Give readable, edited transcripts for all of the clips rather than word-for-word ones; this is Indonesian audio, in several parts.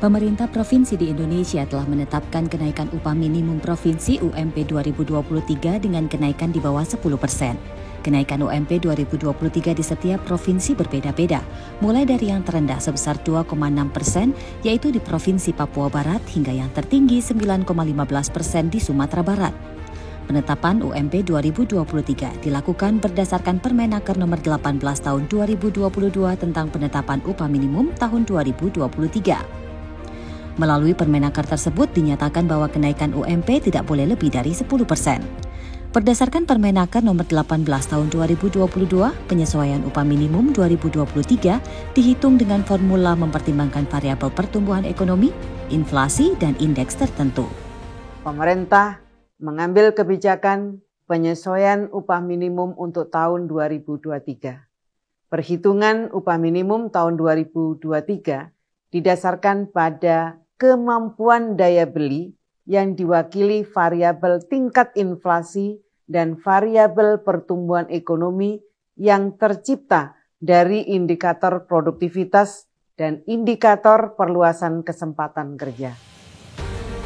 Pemerintah provinsi di Indonesia telah menetapkan kenaikan upah minimum provinsi UMP 2023 dengan kenaikan di bawah 10%. Kenaikan UMP 2023 di setiap provinsi berbeda-beda, mulai dari yang terendah sebesar 2,6%, yaitu di Provinsi Papua Barat, hingga yang tertinggi 9,15% di Sumatera Barat. Penetapan UMP 2023 dilakukan berdasarkan Permenaker Nomor 18 Tahun 2022 tentang penetapan upah minimum tahun 2023. Melalui Permenaker tersebut dinyatakan bahwa kenaikan UMP tidak boleh lebih dari 10%. Berdasarkan Permenaker Nomor 18 Tahun 2022, penyesuaian upah minimum 2023 dihitung dengan formula mempertimbangkan variabel pertumbuhan ekonomi, inflasi, dan indeks tertentu. Pemerintah mengambil kebijakan penyesuaian upah minimum untuk tahun 2023. Perhitungan upah minimum tahun 2023 didasarkan pada kemampuan daya beli yang diwakili variabel tingkat inflasi dan variabel pertumbuhan ekonomi yang tercipta dari indikator produktivitas dan indikator perluasan kesempatan kerja.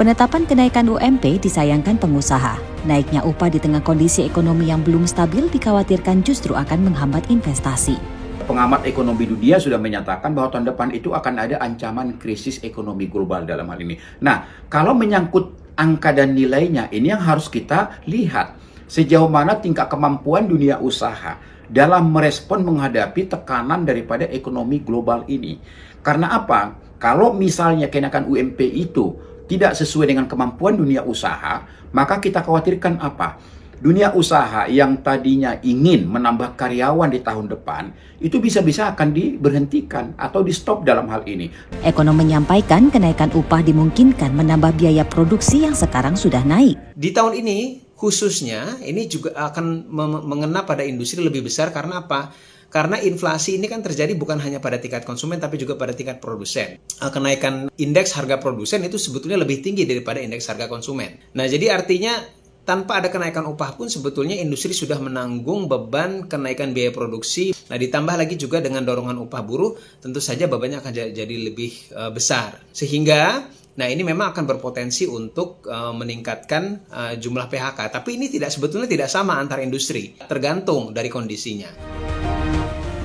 Penetapan kenaikan UMP disayangkan pengusaha. Naiknya upah di tengah kondisi ekonomi yang belum stabil dikhawatirkan justru akan menghambat investasi. Pengamat ekonomi dunia sudah menyatakan bahwa tahun depan itu akan ada ancaman krisis ekonomi global dalam hal ini. Nah, kalau menyangkut angka dan nilainya, ini yang harus kita lihat. Sejauh mana tingkat kemampuan dunia usaha dalam merespon menghadapi tekanan daripada ekonomi global ini. Karena apa? Kalau misalnya kenaikan UMP itu tidak sesuai dengan kemampuan dunia usaha, maka kita khawatirkan apa? Dunia usaha yang tadinya ingin menambah karyawan di tahun depan, itu bisa-bisa akan diberhentikan atau di-stop dalam hal ini. Ekonom menyampaikan kenaikan upah dimungkinkan menambah biaya produksi yang sekarang sudah naik. Di tahun ini khususnya ini juga akan mengena pada industri lebih besar karena apa? Karena inflasi ini kan terjadi bukan hanya pada tingkat konsumen tapi juga pada tingkat produsen. Kenaikan indeks harga produsen itu sebetulnya lebih tinggi daripada indeks harga konsumen. Nah, jadi artinya tanpa ada kenaikan upah pun sebetulnya industri sudah menanggung beban kenaikan biaya produksi. Nah, ditambah lagi juga dengan dorongan upah buruh, tentu saja bebannya akan jadi lebih besar. Sehingga, nah ini memang akan berpotensi untuk meningkatkan jumlah PHK. Tapi ini sebetulnya tidak sama antar industri, tergantung dari kondisinya.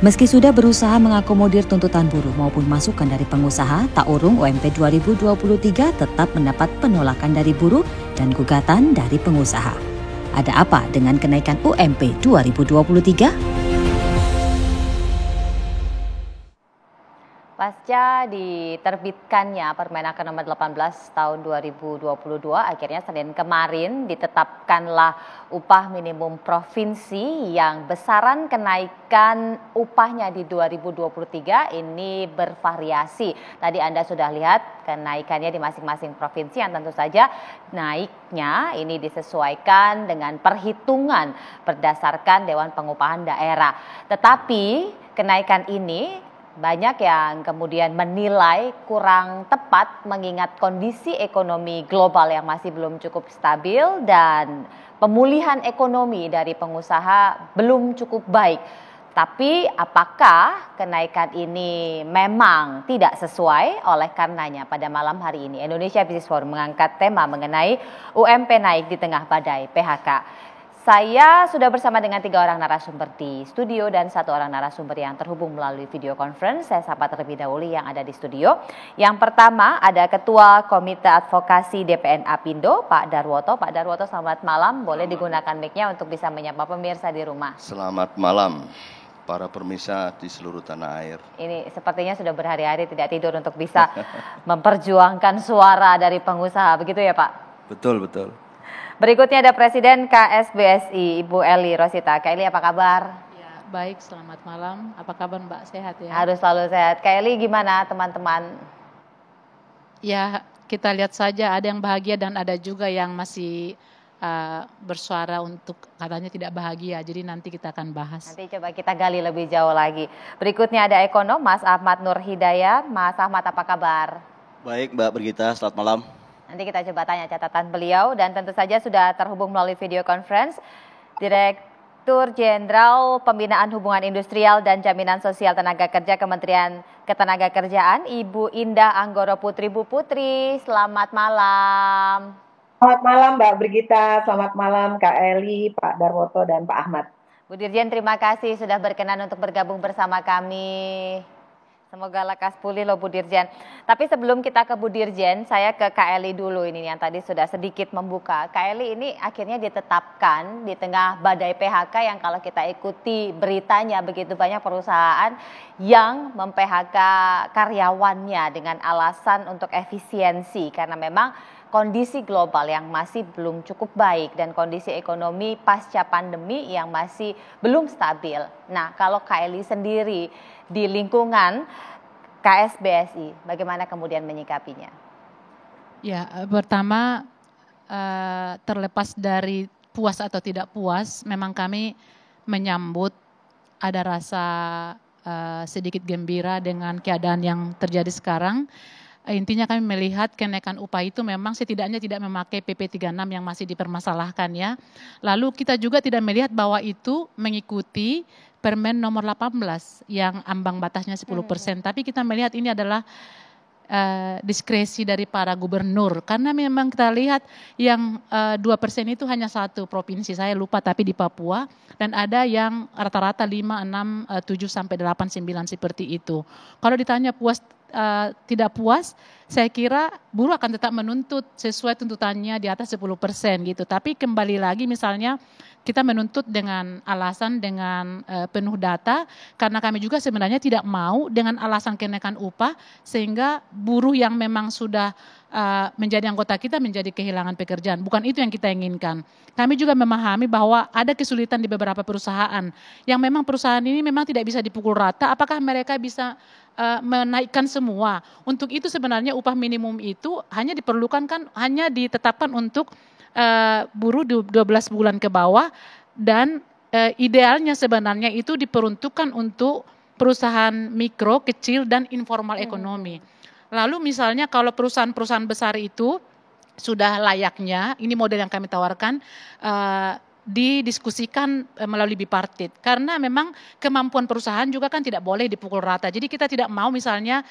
Meski sudah berusaha mengakomodir tuntutan buruh maupun masukan dari pengusaha, tak urung UMP 2023 tetap mendapat penolakan dari buruh dan gugatan dari pengusaha. Ada apa dengan kenaikan UMP 2023? Pasca diterbitkannya Permenaker Nomor 18 Tahun 2022, akhirnya Senin kemarin ditetapkanlah upah minimum provinsi yang besaran kenaikan upahnya di 2023 ini bervariasi. Tadi Anda sudah lihat kenaikannya di masing-masing provinsi yang tentu saja naiknya ini disesuaikan dengan perhitungan berdasarkan Dewan Pengupahan Daerah. Tetapi kenaikan ini banyak yang kemudian menilai kurang tepat mengingat kondisi ekonomi global yang masih belum cukup stabil dan pemulihan ekonomi dari pengusaha belum cukup baik. Tapi apakah kenaikan ini memang tidak sesuai? Oleh karenanya pada malam hari ini Indonesia Business Forum mengangkat tema mengenai UMP naik di tengah badai PHK. Saya sudah bersama dengan 3 orang narasumber di studio dan 1 orang narasumber yang terhubung melalui video conference. Saya sapa terlebih dahulu yang ada di studio. Yang pertama ada Ketua Komite Advokasi DPN Apindo, Pak Darwoto. Pak Darwoto, selamat malam. Boleh digunakan mic-nya untuk bisa menyapa pemirsa di rumah. Selamat malam para pemirsa di seluruh tanah air. Ini sepertinya sudah berhari-hari tidak tidur untuk bisa memperjuangkan suara dari pengusaha. Begitu ya Pak? Betul, betul. Berikutnya ada Presiden KSBSI, Ibu Eli Rosita. Kak Eli, apa kabar? Ya, baik, selamat malam. Apa kabar Mbak? Sehat ya? Harus selalu sehat. Kak Eli, gimana teman-teman? Ya, kita lihat saja ada yang bahagia dan ada juga yang masih bersuara untuk katanya tidak bahagia. Jadi nanti kita akan bahas. Nanti coba kita gali lebih jauh lagi. Berikutnya ada ekonom Mas Ahmad Nur Hidayat. Mas Ahmad, apa kabar? Baik Mbak Brigita, selamat malam. Nanti kita coba tanya catatan beliau dan tentu saja sudah terhubung melalui video conference Direktur Jenderal Pembinaan Hubungan Industrial dan Jaminan Sosial Tenaga Kerja Kementerian Ketenagakerjaan, Ibu Indah Anggoro Putri. Bu Putri, selamat malam. Selamat malam Mbak Brigita, selamat malam Kak Eli, Pak Darwoto, dan Pak Ahmad. Bu Dirjen, terima kasih sudah berkenan untuk bergabung bersama kami. Semoga lekas pulih loh Bu Dirjen. Tapi sebelum kita ke Bu Dirjen, saya ke Kak Eli dulu ini yang tadi sudah sedikit membuka. Kak Eli ini akhirnya ditetapkan di tengah badai PHK yang kalau kita ikuti beritanya begitu banyak perusahaan yang mem-PHK karyawannya dengan alasan untuk efisiensi karena memang kondisi global yang masih belum cukup baik dan kondisi ekonomi pasca pandemi yang masih belum stabil. Nah, kalau Kak Eli sendiri di lingkungan KSBSI, bagaimana kemudian menyikapinya? Ya, pertama terlepas dari puas atau tidak puas, memang kami menyambut ada rasa sedikit gembira dengan keadaan yang terjadi sekarang. Intinya kami melihat kenaikan upah itu memang setidaknya tidak memakai PP 36 yang masih dipermasalahkan ya. Lalu kita juga tidak melihat bahwa itu mengikuti Permen nomor 18 yang ambang batasnya 10%. Tapi kita melihat ini adalah diskresi dari para gubernur. Karena memang kita lihat yang 2% itu hanya satu provinsi, saya lupa tapi di Papua. Dan ada yang rata-rata 5, 6, 7 sampai 8, 9 seperti itu. Kalau ditanya puas tidak puas, saya kira buruh akan tetap menuntut sesuai tuntutannya di atas 10% gitu. Tapi kembali lagi misalnya kita menuntut dengan alasan dengan penuh data karena kami juga sebenarnya tidak mau dengan alasan kenaikan upah sehingga buruh yang memang sudah menjadi anggota kita menjadi kehilangan pekerjaan. Bukan itu yang kita inginkan. Kami juga memahami bahwa ada kesulitan di beberapa perusahaan yang memang perusahaan ini memang tidak bisa dipukul rata. Apakah mereka bisa menaikkan semua? Untuk itu sebenarnya upah minimum itu hanya diperlukan kan hanya ditetapkan untuk buruh 12 bulan ke bawah dan idealnya sebenarnya itu diperuntukkan untuk perusahaan mikro, kecil dan informal ekonomi. Lalu misalnya kalau perusahaan-perusahaan besar itu sudah layaknya, ini model yang kami tawarkan, didiskusikan melalui bipartit. Karena memang kemampuan perusahaan juga kan tidak boleh dipukul rata. Jadi kita tidak mau misalnya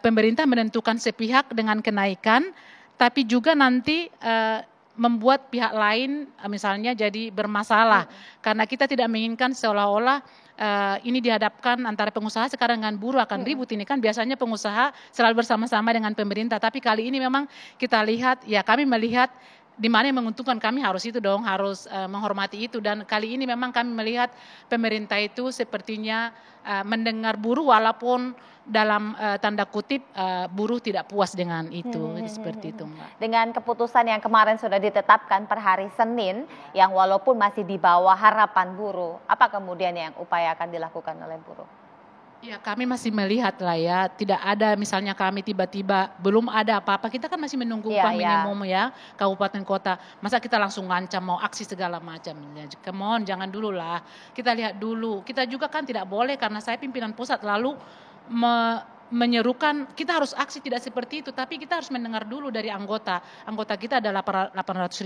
pemerintah menentukan sepihak dengan kenaikan, tapi juga nanti membuat pihak lain misalnya jadi bermasalah. Karena kita tidak menginginkan seolah-olah ini dihadapkan antara pengusaha sekarang dengan buruh akan ribut. Ini kan biasanya pengusaha selalu bersama-sama dengan pemerintah. Tapi kali ini memang kita lihat, ya kami melihat di mana yang menguntungkan kami harus itu dong, harus menghormati itu. Dan kali ini memang kami melihat pemerintah itu sepertinya mendengar buruh walaupun dalam tanda kutip buruh tidak puas dengan itu. Seperti itu Mbak. Dengan keputusan yang kemarin sudah ditetapkan per hari Senin yang walaupun masih di bawah harapan buruh, apa kemudian yang upaya akan dilakukan oleh buruh? Ya kami masih melihat lah ya, tidak ada misalnya kami tiba-tiba belum ada apa-apa, kita kan masih menunggu upah minimum ya, kabupaten kota, masa kita langsung ngancam mau aksi segala macam, come on jangan dulu lah, kita lihat dulu, kita juga kan tidak boleh karena saya pimpinan pusat lalu menyerukan kita harus aksi tidak seperti itu, tapi kita harus mendengar dulu dari anggota kita ada 800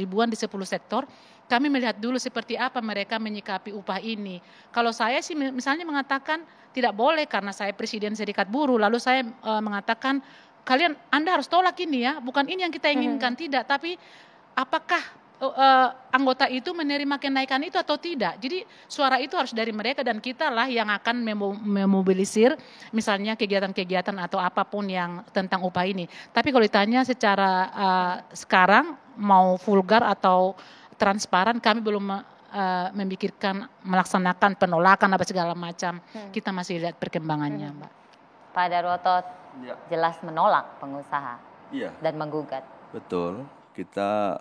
ribuan di 10 sektor, kami melihat dulu seperti apa mereka menyikapi upah ini. Kalau saya sih misalnya mengatakan tidak boleh karena saya presiden serikat buruh, lalu saya mengatakan Anda harus tolak ini ya, bukan ini yang kita inginkan, tidak, tapi apakah anggota itu menerima kenaikan itu atau tidak. Jadi suara itu harus dari mereka dan kita lah yang akan memobilisir misalnya kegiatan-kegiatan atau apapun yang tentang upah ini. Tapi kalau ditanya secara sekarang mau vulgar atau transparan, kami belum memikirkan melaksanakan penolakan apa segala macam. Kita masih lihat perkembangannya, Mbak. Pak Darwoto jelas menolak pengusaha dan menggugat. Betul. Kita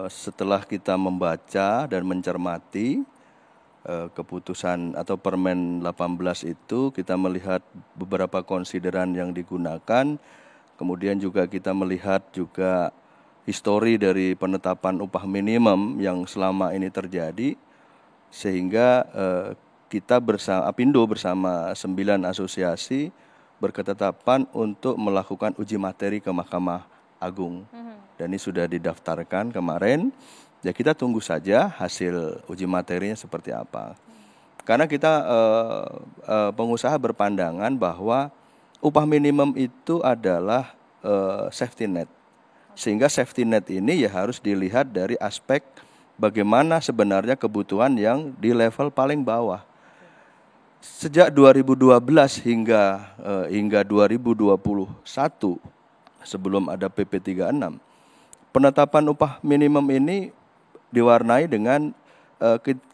setelah kita membaca dan mencermati keputusan atau Permen 18 itu, kita melihat beberapa konsideran yang digunakan, kemudian juga kita melihat juga histori dari penetapan upah minimum yang selama ini terjadi, sehingga kita Apindo bersama 9 asosiasi berketetapan untuk melakukan uji materi ke Mahkamah Agung. Dan ini sudah didaftarkan kemarin, ya kita tunggu saja hasil uji materinya seperti apa. Karena kita pengusaha berpandangan bahwa upah minimum itu adalah safety net. Sehingga safety net ini ya harus dilihat dari aspek bagaimana sebenarnya kebutuhan yang di level paling bawah. Sejak 2012 hingga 2021 sebelum ada PP 36, penetapan upah minimum ini diwarnai dengan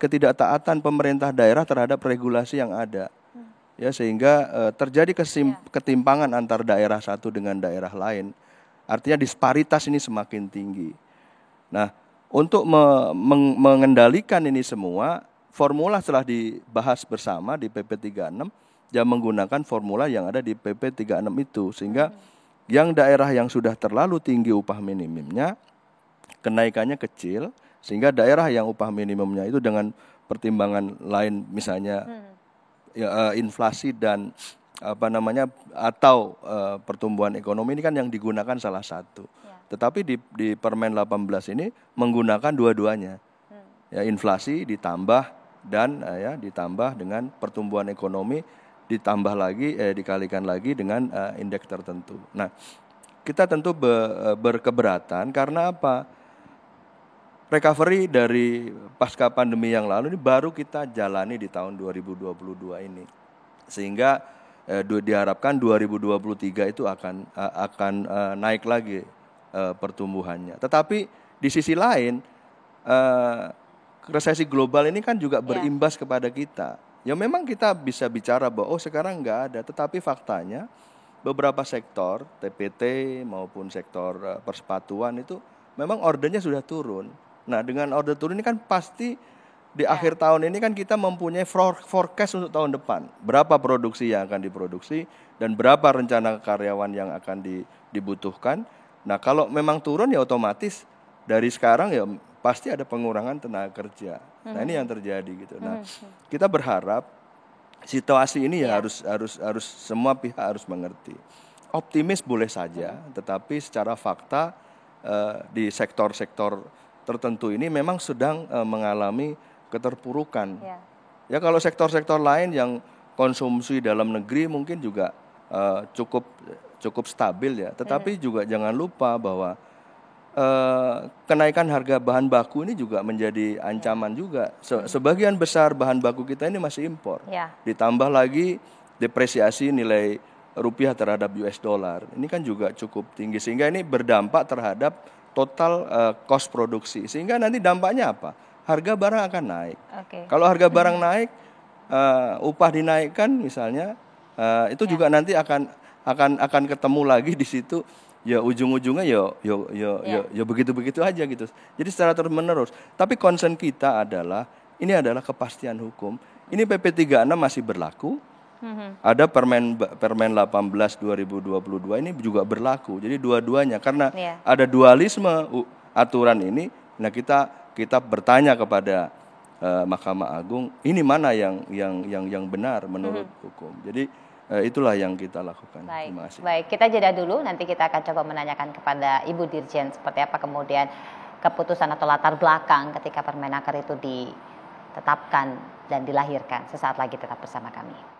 ketidaktaatan pemerintah daerah terhadap regulasi yang ada. Ya, sehingga terjadi ketimpangan antar daerah satu dengan daerah lain. Artinya disparitas ini semakin tinggi. Nah, untuk mengendalikan ini semua, formula setelah dibahas bersama di PP 36 dan menggunakan formula yang ada di PP 36 itu, sehingga yang daerah yang sudah terlalu tinggi upah minimumnya kenaikannya kecil, sehingga daerah yang upah minimumnya itu dengan pertimbangan lain misalnya inflasi dan atau pertumbuhan ekonomi ini kan yang digunakan salah satu. Tetapi di Permen 18 ini menggunakan dua-duanya. Ya, inflasi ditambah dan ditambah dengan pertumbuhan ekonomi ditambah lagi dikalikan lagi dengan indeks tertentu. Nah, kita tentu berkeberatan karena apa? Recovery dari pasca pandemi yang lalu ini baru kita jalani di tahun 2022 ini. Sehingga diharapkan 2023 itu akan naik lagi pertumbuhannya. Tetapi di sisi lain resesi global ini kan juga berimbas kepada kita. Ya memang kita bisa bicara bahwa sekarang nggak ada, tetapi faktanya beberapa sektor TPT maupun sektor persepatuan itu memang ordernya sudah turun. Nah, dengan order turun ini kan pasti di akhir tahun ini kan kita mempunyai forecast untuk tahun depan. Berapa produksi yang akan diproduksi dan berapa rencana karyawan yang akan dibutuhkan. Nah, kalau memang turun ya otomatis dari sekarang ya pasti ada pengurangan tenaga kerja. Nah, ini yang terjadi gitu. Nah, kita berharap situasi ini ya harus semua pihak harus mengerti. Optimis boleh saja, tetapi secara fakta di sektor-sektor tertentu ini memang sedang mengalami keterpurukan. Ya kalau sektor-sektor lain yang konsumsi dalam negeri mungkin juga cukup stabil ya. Tetapi juga jangan lupa bahwa kenaikan harga bahan baku ini juga menjadi ancaman juga. Sebagian besar bahan baku kita ini masih impor. Ditambah lagi depresiasi nilai rupiah terhadap US dollar. Ini kan juga cukup tinggi sehingga ini berdampak terhadap total cost produksi. Sehingga nanti dampaknya apa? Harga barang akan naik. Kalau harga barang naik, upah dinaikkan misalnya, itu juga nanti akan ketemu lagi di situ. Ya ujung-ujungnya ya begitu-begitu aja gitu. Jadi secara terus-menerus. Tapi concern kita adalah ini adalah kepastian hukum. Ini PP 36 masih berlaku. Ada Permen 18 2022 ini juga berlaku. Jadi dua-duanya karena ada dualisme aturan ini. Nah, kita bertanya kepada Mahkamah Agung, ini mana yang benar menurut hukum. Jadi itulah yang kita lakukan. Terima kasih. Baik, kita jeda dulu. Nanti kita akan coba menanyakan kepada Ibu Dirjen seperti apa kemudian keputusan atau latar belakang ketika Permenaker itu ditetapkan dan dilahirkan. Sesaat lagi tetap bersama kami.